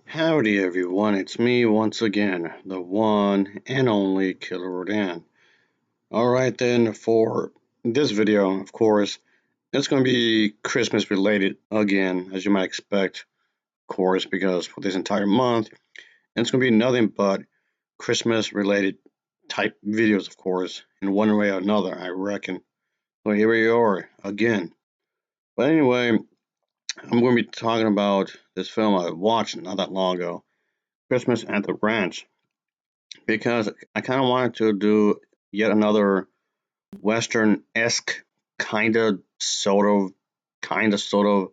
Howdy everyone, it's me once again, the one and only Killer Rodan. Alright then, for this video, of course, it's going to be Christmas related again, as you might expect, of course, because for this entire month, it's going to be nothing but Christmas related type videos, of course, in one way or another, I reckon. So here we are, again. But anyway, I'm going to be talking about this film I watched not that long ago, Christmas at the Ranch, because I kind of wanted to do yet another Western esque sort of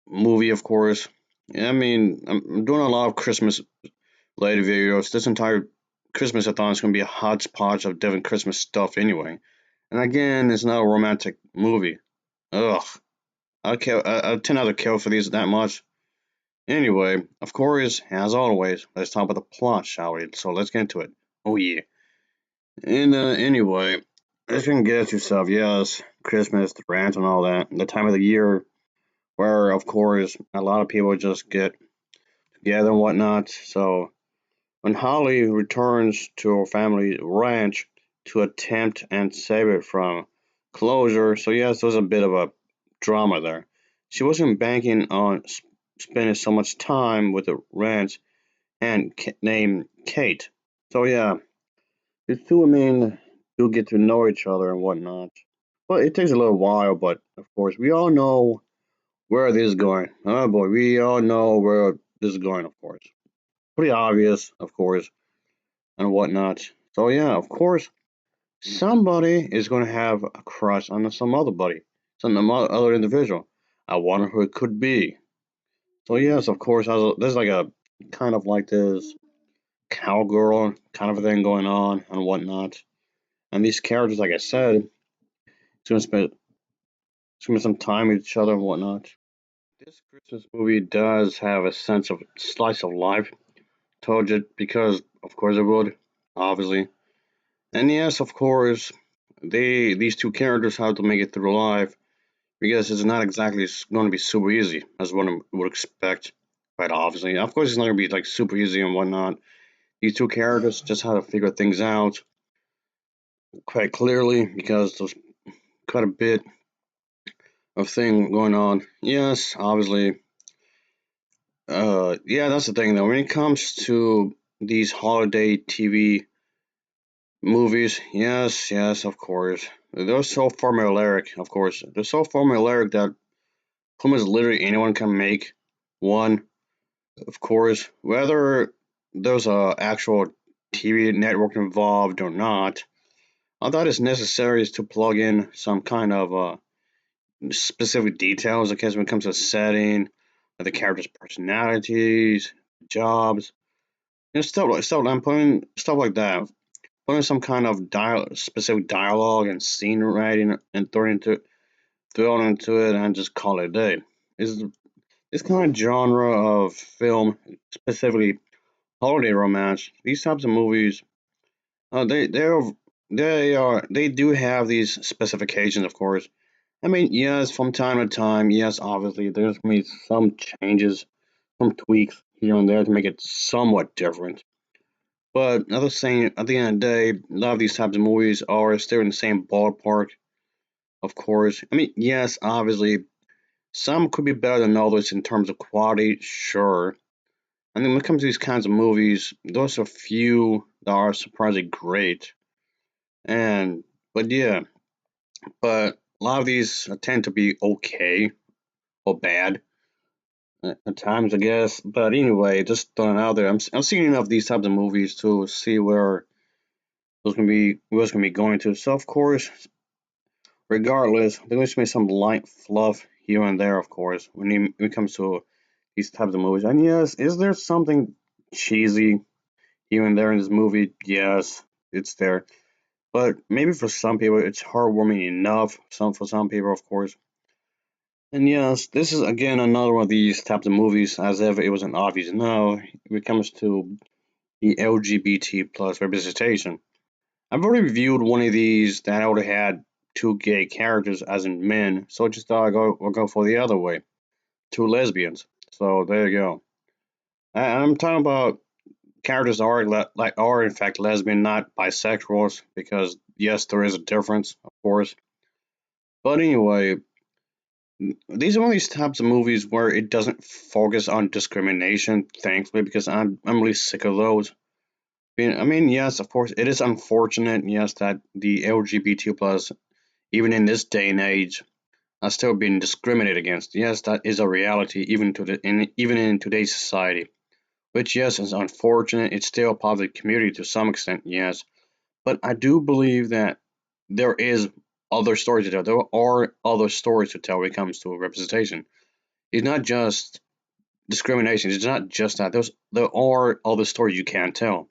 movie, of course. I mean, I'm doing a lot of Christmas related videos. This entire Christmas athon is going to be a hodgepodge of different Christmas stuff anyway. And again, it's not a romantic movie. Ugh. I tend not to care for these that much. Anyway, of course, as always, let's talk about the plot, shall we? So let's get into it. Oh yeah. And anyway, as you can guess yourself, yes, Christmas, the ranch, and all that, the time of the year where, of course, a lot of people just get together and whatnot. So when Holly returns to her family ranch to attempt and save it from closure, so yes, there's a bit of a drama there. She wasn't banking on spending so much time with the ranch and named Kate. So yeah, the two women do get to know each other and whatnot. But it takes a little while, but of course, we all know where this is going. Oh boy, we all know where this is going, of course. Pretty obvious, of course, and whatnot. So, yeah, of course, somebody is going to have a crush on some other buddy, some other individual. I wonder who it could be. So, yes, of course, there's like a kind of like this cowgirl kind of a thing going on and whatnot. And these characters, like I said, it's going to spend some time with each other and whatnot. This Christmas movie does have a sense of slice of life told it because, of course, it would, obviously. And yes, of course, these two characters have to make it through life because it's not exactly going to be super easy as one would expect, quite obviously. Of course, it's not going to be like super easy and whatnot. These two characters just have to figure things out quite clearly because there's quite a bit of thing going on. Yes, obviously, yeah, that's the thing though. When it comes to these holiday TV movies, yes, of course. They're so formulaic, of course. They're so formulaic that pretty much literally anyone can make one, of course. Whether there's a actual TV network involved or not, all that is necessary is to plug in some kind of specific details, I guess, when it comes to setting, the characters' personalities, jobs, I'm putting stuff like that. Putting some kind of specific dialogue and scene writing and thrown into it and just call it a day. Is this kind of genre of film, specifically holiday romance, these types of movies, they do have these specifications, of course. I mean, yes, from time to time, yes, obviously, there's gonna be some changes, some tweaks here and there to make it somewhat different. But at the end of the day, a lot of these types of movies are still in the same ballpark, of course. I mean, yes, obviously, some could be better than others in terms of quality, sure. And then when it comes to these kinds of movies, those are few that are surprisingly great. And, but yeah, but a lot of these tend to be okay or bad at times, I guess. But anyway, just throwing it out there, I'm seeing enough of these types of movies to see where it's gonna be going to. So of course, regardless, there's going to be some light fluff here and there, of course, when it comes to these types of movies. And yes, is there something cheesy here and there in this movie? Yes, it's there. But maybe for some people, it's heartwarming enough. For some people, of course. And yes, this is again another one of these types of movies, as if it was an obvious no when it comes to the LGBT plus representation. I've already reviewed one of these that already had two gay characters, as in men, so I just thought I'll go for the other way, two lesbians. So there you go. I'm talking about characters are in fact lesbian, not bisexuals, because yes, there is a difference, of course. But anyway, these are one of these types of movies where it doesn't focus on discrimination, thankfully, because I'm really sick of those. I mean, yes, of course, it is unfortunate, yes, that the LGBT plus, even in this day and age, are still being discriminated against. Yes, that is a reality, even in today's society. Which, yes, is unfortunate. It's still a part of the community to some extent, yes. But I do believe that there is other stories to tell. There are other stories to tell when it comes to representation. It's not just discrimination. It's not just that. There are other stories you can't tell.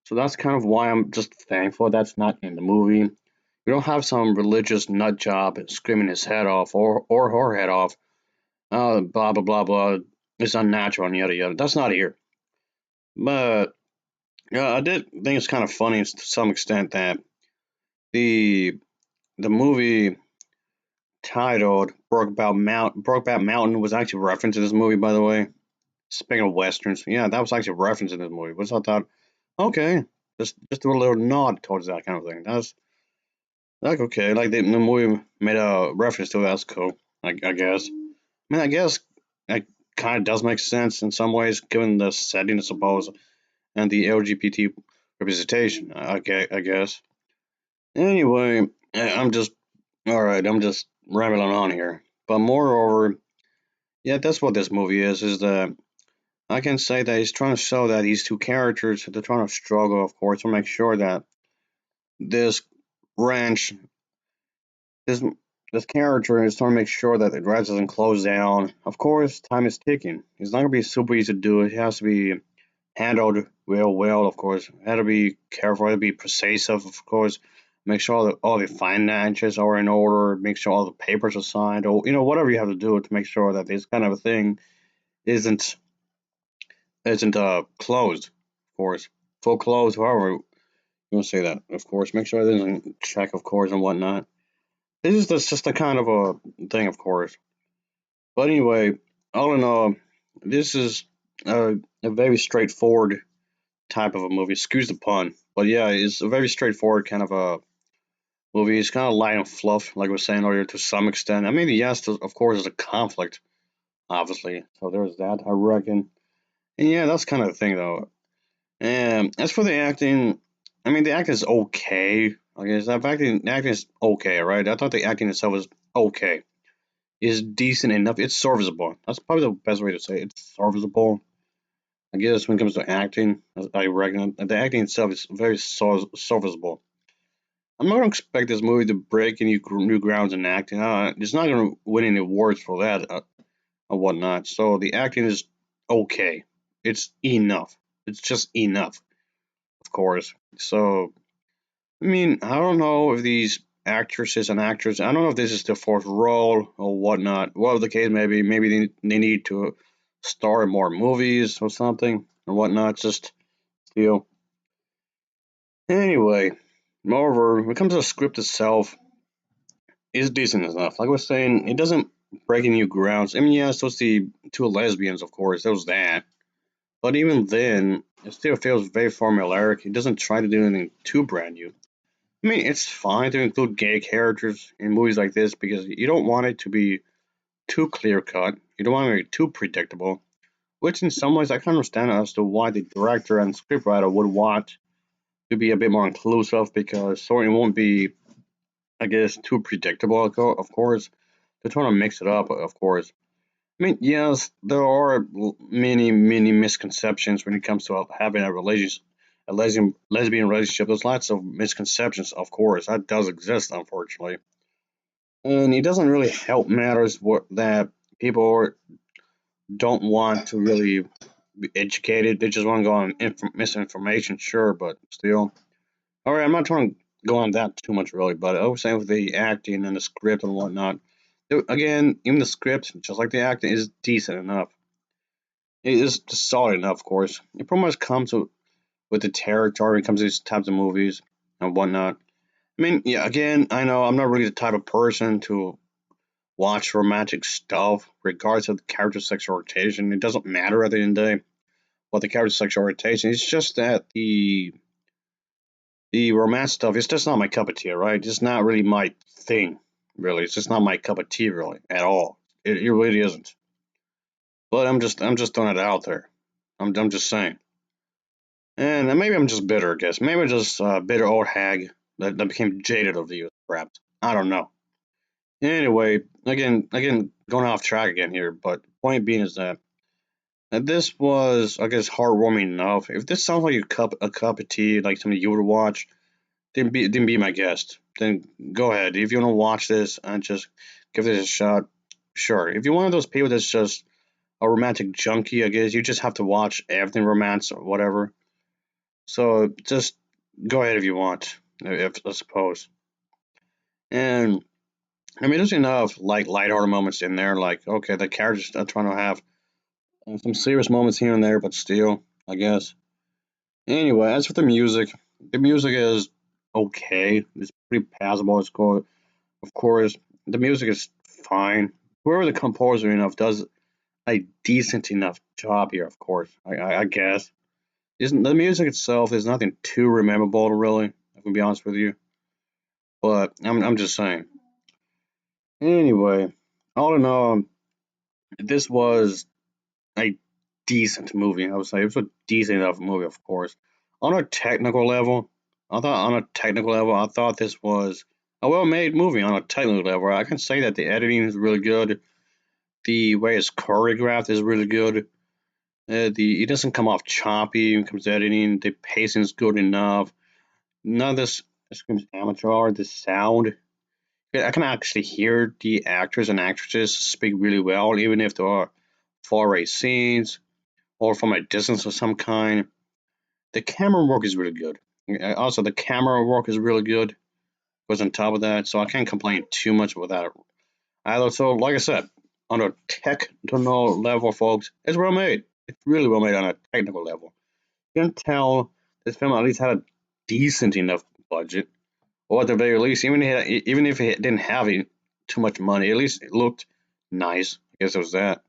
So that's kind of why I'm just thankful that's not in the movie. We don't have some religious nut job screaming his head off or her head off. Blah blah blah blah. It's unnatural and yada yada. That's not here. But yeah, I did think it's kind of funny to some extent that the the movie titled Brokeback Mountain was actually referenced in this movie. By the way, speaking of westerns, yeah, that was actually referenced in this movie. Which I thought, okay, just do a little nod towards that kind of thing. That's like okay, like the movie made a reference to it. That's cool. I guess. I mean, I guess it kind of does make sense in some ways, given the setting, I suppose, and the LGBT representation. I guess. Anyway, I'm just all right. I'm just rambling on here. But moreover, yeah, that's what this movie is. Is that I can say that he's trying to show that these two characters they're trying to struggle, of course, to make sure that this ranch, this this character is trying to make sure that the ranch doesn't close down. Of course, time is ticking. It's not gonna be super easy to do. It has to be handled real well, of course. It had to be careful, had to be precise, of course. Make sure that all the finances are in order, make sure all the papers are signed, or whatever you have to do to make sure that this kind of a thing isn't isn't closed, of course. Full closed, however you want to say that, of course. Make sure it isn't check, of course, and whatnot. This is just a kind of a thing, of course. But anyway, all in all, this is a very straightforward type of a movie. Excuse the pun, but yeah, it's a very straightforward kind of a movie. It's kind of light and fluff, like I was saying earlier, to some extent. I mean, yes, of course, there's a conflict, obviously. So there's that, I reckon. And yeah, that's kind of the thing, though. And as for the acting, I mean, the acting is okay. I guess the acting is okay, right? I thought the acting itself was okay. Is decent enough. It's serviceable. That's probably the best way to say it. It's serviceable. I guess when it comes to acting, I reckon the acting itself is very serviceable. I'm not gonna expect this movie to break any new grounds in acting. It's not gonna win any awards for that or whatnot. So the acting is okay. It's enough. It's just enough, of course. So I mean, I don't know if these actresses and actors. I don't know if this is their fourth role or whatnot. Whatever the case may be, maybe they need to star in more movies or something or whatnot. Just feel. Anyway, moreover, when it comes to the script itself, it's decent enough. Like I was saying, it doesn't break any new grounds. I mean, yes, those the two lesbians, of course, there was that. But even then, it still feels very formulaic. It doesn't try to do anything too brand new. I mean, it's fine to include gay characters in movies like this because you don't want it to be too clear cut. You don't want it to be too predictable. Which, in some ways, I can understand as to why the director and scriptwriter would want to be a bit more inclusive because so it won't be, I guess, too predictable. Of course, they're trying to mix it up. Of course, I mean, yes, there are many misconceptions when it comes to having a lesbian relationship. There's lots of misconceptions, of course, that does exist, unfortunately, and it doesn't really help matters that people don't want to really be educated. They just want to go on misinformation, sure, but still. All right, I'm not trying to go on that too much, really, but I was saying with the acting and the script and whatnot. Again, even the script, just like the acting, is decent enough. It is solid enough, of course. It pretty much comes with the territory when it comes to these types of movies and whatnot. I mean, yeah, again, I know I'm not really the type of person to watch romantic stuff, regardless of the character's sexual orientation. It doesn't matter at the end of the day. what the character's sexual orientation. It's just that the romance stuff is just not my cup of tea, right? It's not really my thing, really. It's just not my cup of tea, really, at all. It really isn't. But I'm just throwing it out there. I'm just saying. And maybe I'm just bitter, I guess. Maybe I'm just a bitter old hag that became jaded over the years, perhaps. I don't know. Anyway, again, going off track again here, but point being is that this was, I guess, heartwarming enough. If this sounds like a cup of tea, like something you would watch, then be my guest. Then go ahead. If you want to watch this and just give this a shot, sure. If you're one of those people that's just a romantic junkie, I guess you just have to watch everything romance or whatever. So just go ahead if you want, if I suppose. And I mean, there's enough like lighthearted moments in there. Like, okay, the characters are trying to have some serious moments here and there, but still, I guess. Anyway, as for the music is okay. It's pretty passable. It's cool. Of course, the music is fine. Whoever the composer enough does a decent enough job here. Of course, I guess. Isn't the music itself is nothing too memorable, really. I can be honest with you, but I'm just saying. Anyway, all in all, this was a decent movie. I would say it was a decent enough movie, of course. On a technical level, I thought this was a well-made movie. On a technical level, I can say that the editing is really good. The way it's choreographed is really good. The it doesn't come off choppy when it comes to editing. The pacing is good enough. None of this screams amateur. The sound, I can actually hear the actors and actresses speak really well, even if there are far away scenes or from a distance of some kind. The camera work is really good. Also, the camera work is really good. Was on top of that, so I can't complain too much about that either. So, like I said, on a technical level, folks, it's well made. It's really well made on a technical level. You can tell this film at least had a decent enough budget, or at the very least, even if it didn't have too much money, at least it looked nice. I guess it was that.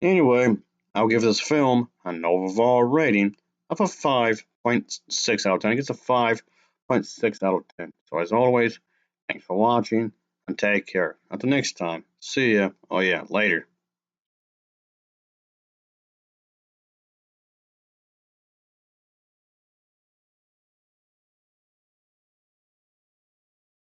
Anyway, I'll give this film an overall rating of a 5.6 out of 10. It's a 5.6 out of 10. So, as always, thanks for watching and take care. Until next time, see ya. Oh, yeah, later.